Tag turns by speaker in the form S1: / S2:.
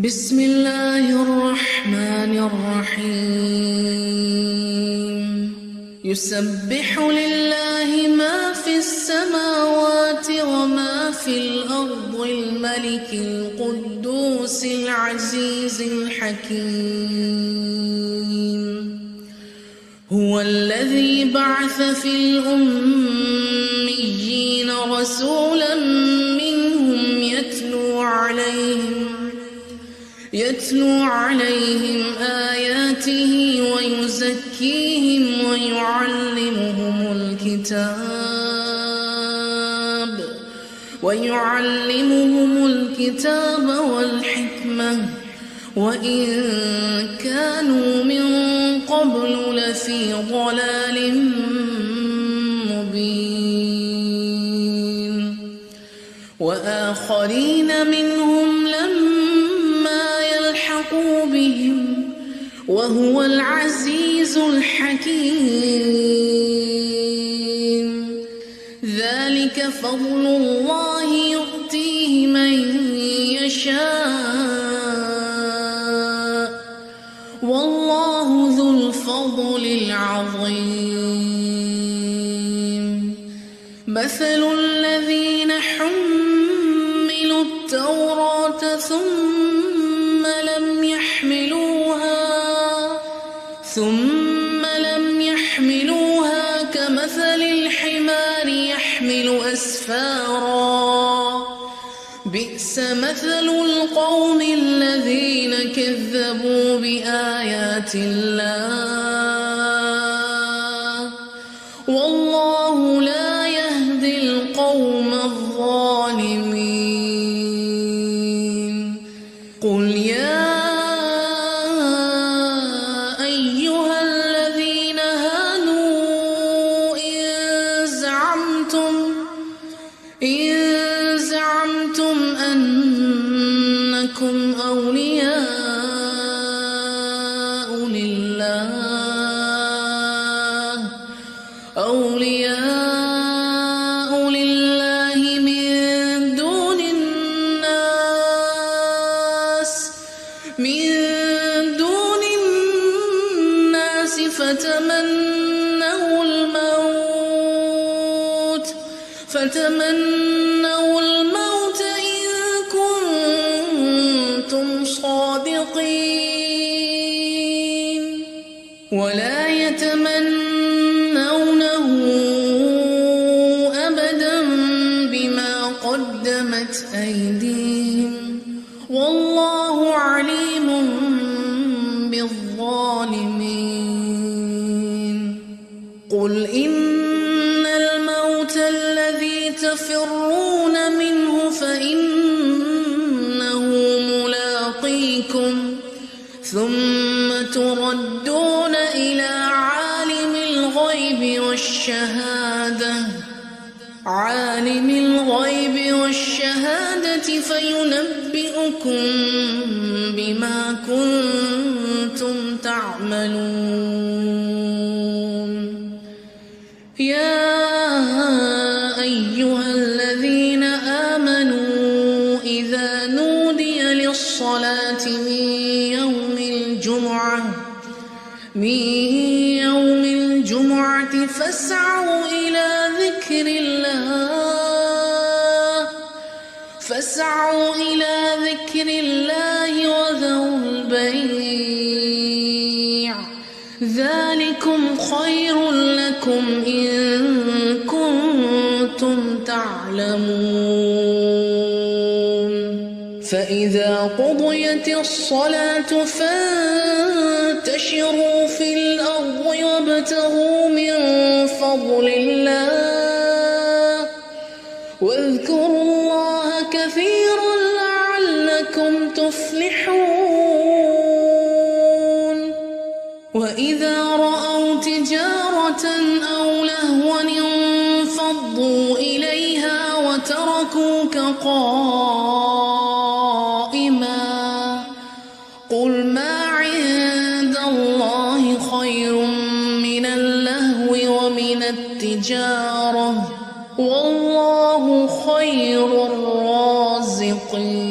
S1: بسم الله الرحمن الرحيم يسبح لله ما في السماوات وما في الأرض الملك القدوس العزيز الحكيم هو الذي بعث في الأميين رسولا منهم يتلو عليهم آياته ويزكيهم ويعلمهم الكتاب والحكمة وإن كانوا من قبل لفي ضلال مبين وآخرين منهم لما يلحقوا بهم وهو العزيز الحكيم ذلك فضل الله يؤتيه من يشاء والله ذو الفضل العظيم مثل الذين حملوا التوراة ثم لم يحملوها كمثل الحمار يحمل أسفارا بئس مثل القوم الذين كذبوا بآيات الله والله لا يهدي القوم الظالمين قل يا أيها الذين هادوا إن زعمتم أنكم أولياء لله من دون الناس فتمنوا الموت إن كنتم صادقين ولا يتمنونه أبدا بما قدمت أيديهم والله عليم بالظالمين قل إن الموت الذي تفرون منه فإنه ملاقيكم ثم تردون إلى عالم الغيب والشهادة فينبئكم بما كنتم تعملون يا أيها الذين آمنوا إذا نودي للصلاة من يوم الجمعة فاسعوا إلى ذكر الله وذروا البيع ذلكم خير لكم إن كنتم تعلمون فإذا قضيت الصلاة فانتشروا في الأرض وابتغوا من فضل الله واذكروا الله كثيرا لعلكم تفلحون وإذا رأوا تجارة أو لهوا انفضوا إليها وتركوك قائما قل ما عند الله خير من اللهو ومن التجارة والله خير الرازقين